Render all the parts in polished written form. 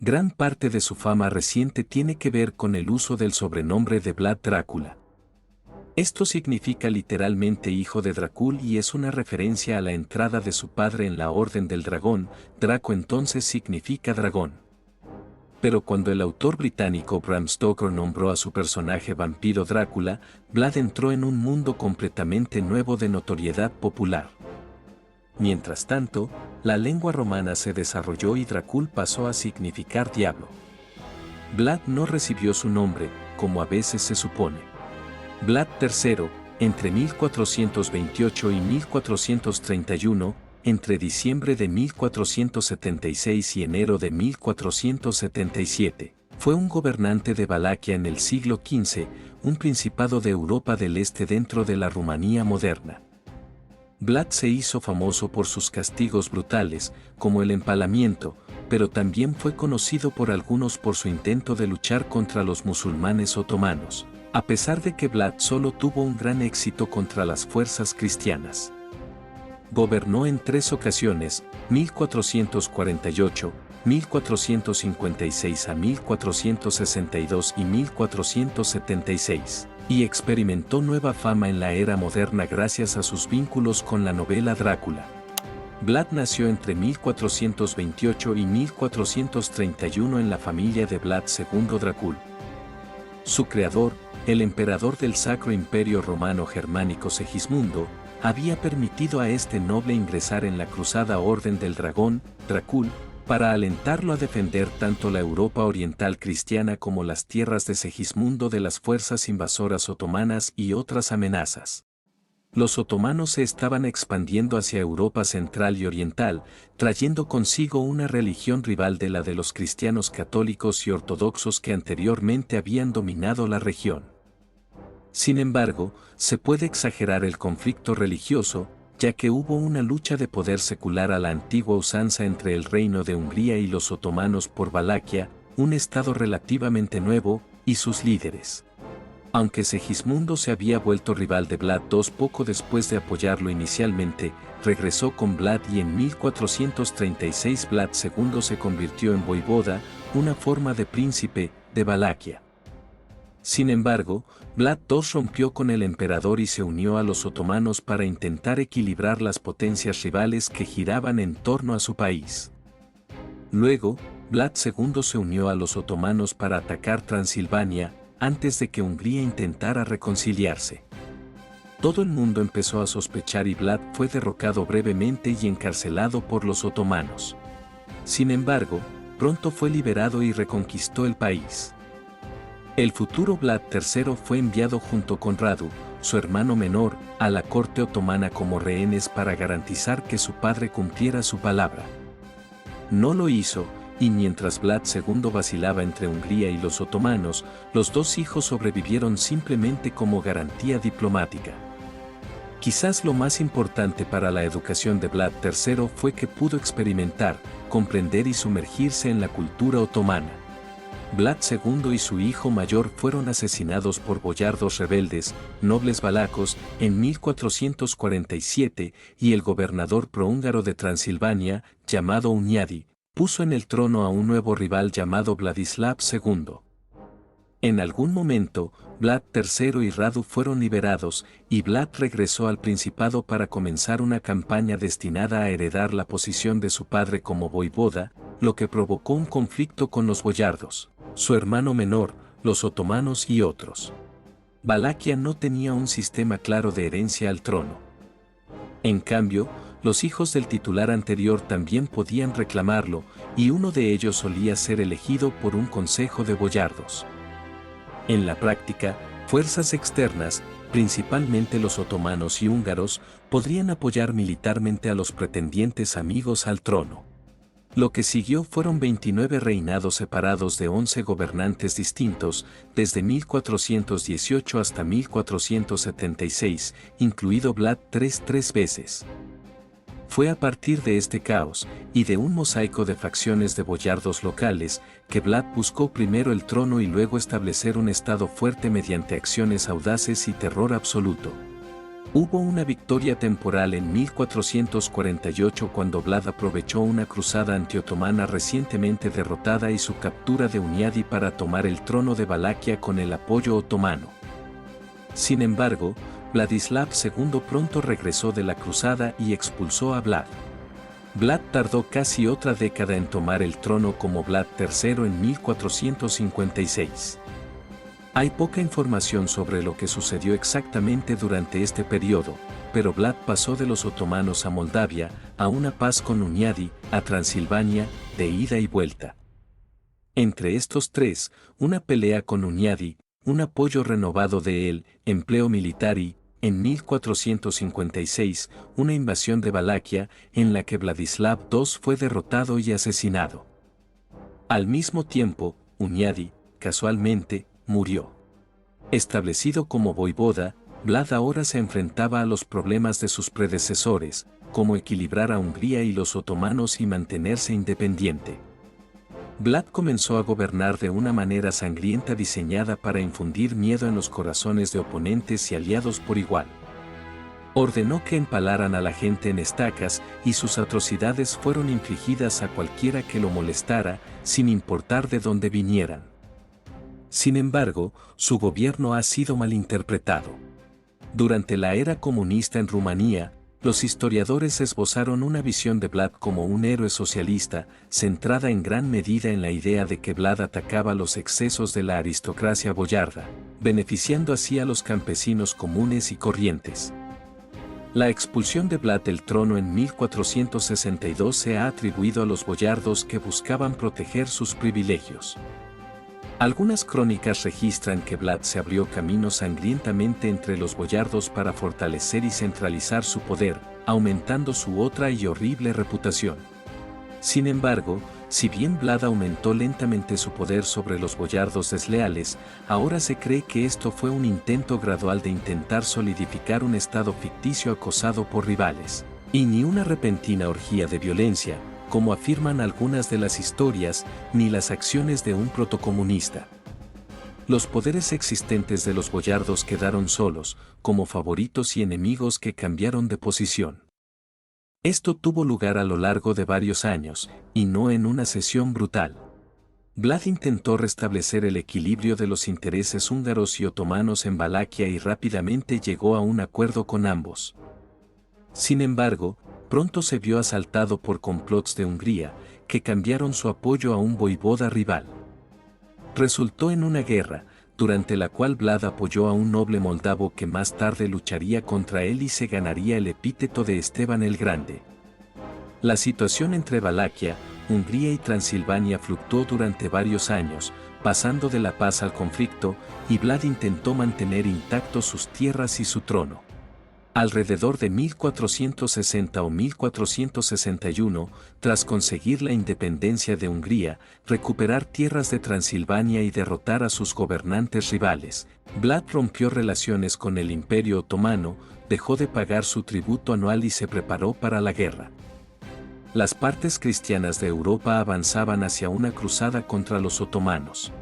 Gran parte de su fama reciente tiene que ver con el uso del sobrenombre de Vlad Drácula. Esto significa literalmente hijo de Drácula y es una referencia a la entrada de su padre en la Orden del Dragón. Draco entonces significa dragón. Pero cuando el autor británico Bram Stoker nombró a su personaje vampiro Drácula, Vlad entró en un mundo completamente nuevo de notoriedad popular. Mientras tanto, la lengua romana se desarrolló y Drácula pasó a significar diablo. Vlad no recibió su nombre, como a veces se supone. Vlad III, entre 1428 y 1431, entre diciembre de 1476 y enero de 1477, fue un gobernante de Valaquia en el siglo XV, un principado de Europa del Este dentro de la Rumanía moderna. Vlad se hizo famoso por sus castigos brutales, como el empalamiento, pero también fue conocido por algunos por su intento de luchar contra los musulmanes otomanos, a pesar de que Vlad solo tuvo un gran éxito contra las fuerzas cristianas. Gobernó en 3 ocasiones, 1448, 1456 a 1462 y 1476, y experimentó nueva fama en la era moderna gracias a sus vínculos con la novela Drácula. Vlad nació entre 1428 y 1431 en la familia de Vlad II Drácula. Su creador, el emperador del Sacro Imperio Romano Germánico Segismundo, había permitido a este noble ingresar en la Cruzada Orden del Dragón, Drácula, para alentarlo a defender tanto la Europa oriental cristiana como las tierras de Segismundo de las fuerzas invasoras otomanas y otras amenazas. Los otomanos se estaban expandiendo hacia Europa central y oriental, trayendo consigo una religión rival de la de los cristianos católicos y ortodoxos que anteriormente habían dominado la región. Sin embargo, se puede exagerar el conflicto religioso, ya que hubo una lucha de poder secular a la antigua usanza entre el reino de Hungría y los otomanos por Valaquia, un estado relativamente nuevo, y sus líderes. Aunque Segismundo se había vuelto rival de Vlad II poco después de apoyarlo inicialmente, regresó con Vlad y en 1436 Vlad II se convirtió en voivoda, una forma de príncipe, de Valaquia. Sin embargo, Vlad II rompió con el emperador y se unió a los otomanos para intentar equilibrar las potencias rivales que giraban en torno a su país. Luego, Vlad II se unió a los otomanos para atacar Transilvania, antes de que Hungría intentara reconciliarse. Todo el mundo empezó a sospechar y Vlad fue derrocado brevemente y encarcelado por los otomanos. Sin embargo, pronto fue liberado y reconquistó el país. El futuro Vlad III fue enviado junto con Radu, su hermano menor, a la corte otomana como rehenes para garantizar que su padre cumpliera su palabra. No lo hizo, y mientras Vlad II vacilaba entre Hungría y los otomanos, los 2 hijos sobrevivieron simplemente como garantía diplomática. Quizás lo más importante para la educación de Vlad III fue que pudo experimentar, comprender y sumergirse en la cultura otomana. Vlad II y su hijo mayor fueron asesinados por boyardos rebeldes, nobles valacos, en 1447, y el gobernador prohúngaro de Transilvania, llamado Hunyadi, puso en el trono a un nuevo rival llamado Vladislav II. En algún momento, Vlad III y Radu fueron liberados, y Vlad regresó al principado para comenzar una campaña destinada a heredar la posición de su padre como voivoda, lo que provocó un conflicto con los boyardos, su hermano menor, los otomanos y otros. Valaquia no tenía un sistema claro de herencia al trono. En cambio, los hijos del titular anterior también podían reclamarlo, y uno de ellos solía ser elegido por un consejo de boyardos. En la práctica, fuerzas externas, principalmente los otomanos y húngaros, podrían apoyar militarmente a los pretendientes amigos al trono. Lo que siguió fueron 29 reinados separados de 11 gobernantes distintos, desde 1418 hasta 1476, incluido Vlad III 3 veces. Fue a partir de este caos, y de un mosaico de facciones de boyardos locales, que Vlad buscó primero el trono y luego establecer un estado fuerte mediante acciones audaces y terror absoluto. Hubo una victoria temporal en 1448 cuando Vlad aprovechó una cruzada antiotomana recientemente derrotada y su captura de Hunyadi para tomar el trono de Valaquia con el apoyo otomano. Sin embargo, Vladislav II pronto regresó de la cruzada y expulsó a Vlad. Vlad tardó casi otra década en tomar el trono como Vlad III en 1456. Hay poca información sobre lo que sucedió exactamente durante este periodo, pero Vlad pasó de los otomanos a Moldavia, a una paz con Hunyadi, a Transilvania, de ida y vuelta. Entre estos tres, una pelea con Hunyadi, un apoyo renovado de él, empleo militar y, en 1456, una invasión de Valaquia, en la que Vladislav II fue derrotado y asesinado. Al mismo tiempo, Hunyadi, casualmente, murió. Establecido como voivoda, Vlad ahora se enfrentaba a los problemas de sus predecesores, como equilibrar a Hungría y los otomanos y mantenerse independiente. Vlad comenzó a gobernar de una manera sangrienta diseñada para infundir miedo en los corazones de oponentes y aliados por igual. Ordenó que empalaran a la gente en estacas y sus atrocidades fueron infligidas a cualquiera que lo molestara, sin importar de dónde vinieran. Sin embargo, su gobierno ha sido malinterpretado. Durante la era comunista en Rumanía, los historiadores esbozaron una visión de Vlad como un héroe socialista, centrada en gran medida en la idea de que Vlad atacaba los excesos de la aristocracia boyarda, beneficiando así a los campesinos comunes y corrientes. La expulsión de Vlad del trono en 1462 se ha atribuido a los boyardos que buscaban proteger sus privilegios. Algunas crónicas registran que Vlad se abrió camino sangrientamente entre los boyardos para fortalecer y centralizar su poder, aumentando su otra y horrible reputación. Sin embargo, si bien Vlad aumentó lentamente su poder sobre los boyardos desleales, ahora se cree que esto fue un intento gradual de intentar solidificar un estado ficticio acosado por rivales, y ni una repentina orgía de violencia, como afirman algunas de las historias, ni las acciones de un protocomunista. Los poderes existentes de los boyardos quedaron solos, como favoritos y enemigos que cambiaron de posición. Esto tuvo lugar a lo largo de varios años, y no en una sesión brutal. Vlad intentó restablecer el equilibrio de los intereses húngaros y otomanos en Valaquia y rápidamente llegó a un acuerdo con ambos. Sin embargo, pronto se vio asaltado por complots de Hungría, que cambiaron su apoyo a un voivoda rival. Resultó en una guerra, durante la cual Vlad apoyó a un noble moldavo que más tarde lucharía contra él y se ganaría el epíteto de Esteban el Grande. La situación entre Valaquia, Hungría y Transilvania fluctuó durante varios años, pasando de la paz al conflicto, y Vlad intentó mantener intactos sus tierras y su trono. Alrededor de 1460 o 1461, tras conseguir la independencia de Hungría, recuperar tierras de Transilvania y derrotar a sus gobernantes rivales, Vlad rompió relaciones con el Imperio Otomano, dejó de pagar su tributo anual y se preparó para la guerra. Las partes cristianas de Europa avanzaban hacia una cruzada contra los otomanos.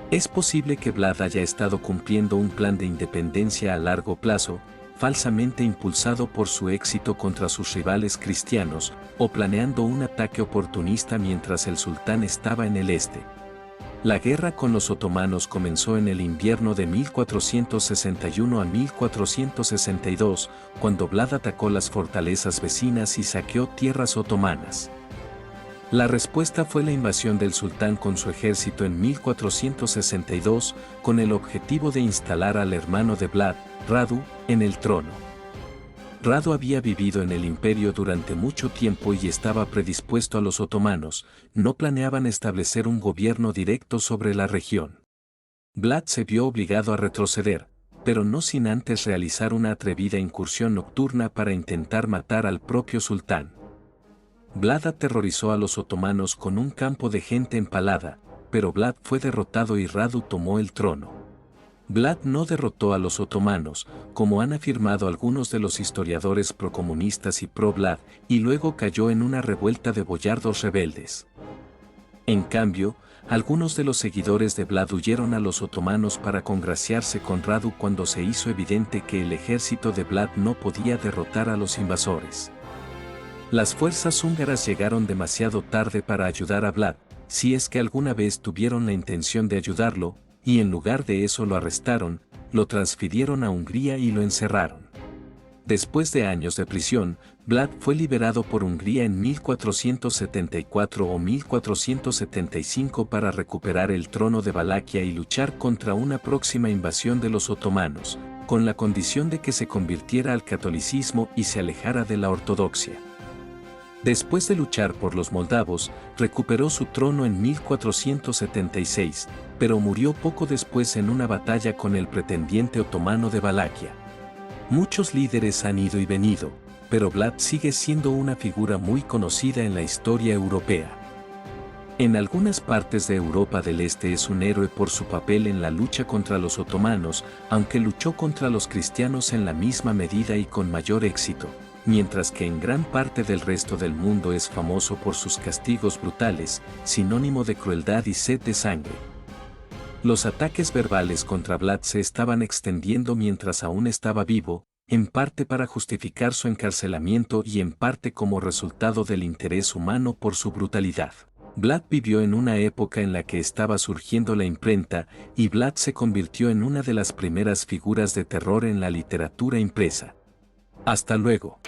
Es posible que Vlad haya estado cumpliendo un plan de independencia a largo plazo, falsamente impulsado por su éxito contra sus rivales cristianos, o planeando un ataque oportunista mientras el sultán estaba en el este. La guerra con los otomanos comenzó en el invierno de 1461 a 1462, cuando Vlad atacó las fortalezas vecinas y saqueó tierras otomanas. La respuesta fue la invasión del sultán con su ejército en 1462, con el objetivo de instalar al hermano de Vlad, Radu, en el trono. Radu había vivido en el imperio durante mucho tiempo y estaba predispuesto a los otomanos, no planeaban establecer un gobierno directo sobre la región. Vlad se vio obligado a retroceder, pero no sin antes realizar una atrevida incursión nocturna para intentar matar al propio sultán. Vlad aterrorizó a los otomanos con un campo de gente empalada, pero Vlad fue derrotado y Radu tomó el trono. Vlad no derrotó a los otomanos, como han afirmado algunos de los historiadores procomunistas y pro-Vlad, y luego cayó en una revuelta de boyardos rebeldes. En cambio, algunos de los seguidores de Vlad huyeron a los otomanos para congraciarse con Radu cuando se hizo evidente que el ejército de Vlad no podía derrotar a los invasores. Las fuerzas húngaras llegaron demasiado tarde para ayudar a Vlad, si es que alguna vez tuvieron la intención de ayudarlo, y en lugar de eso lo arrestaron, lo transfirieron a Hungría y lo encerraron. Después de años de prisión, Vlad fue liberado por Hungría en 1474 o 1475 para recuperar el trono de Valaquia y luchar contra una próxima invasión de los otomanos, con la condición de que se convirtiera al catolicismo y se alejara de la ortodoxia. Después de luchar por los moldavos, recuperó su trono en 1476, pero murió poco después en una batalla con el pretendiente otomano de Valaquia. Muchos líderes han ido y venido, pero Vlad sigue siendo una figura muy conocida en la historia europea. En algunas partes de Europa del Este es un héroe por su papel en la lucha contra los otomanos, aunque luchó contra los cristianos en la misma medida y con mayor éxito, mientras que en gran parte del resto del mundo es famoso por sus castigos brutales, sinónimo de crueldad y sed de sangre. Los ataques verbales contra Vlad se estaban extendiendo mientras aún estaba vivo, en parte para justificar su encarcelamiento y en parte como resultado del interés humano por su brutalidad. Vlad vivió en una época en la que estaba surgiendo la imprenta, y Vlad se convirtió en una de las primeras figuras de terror en la literatura impresa. Hasta luego.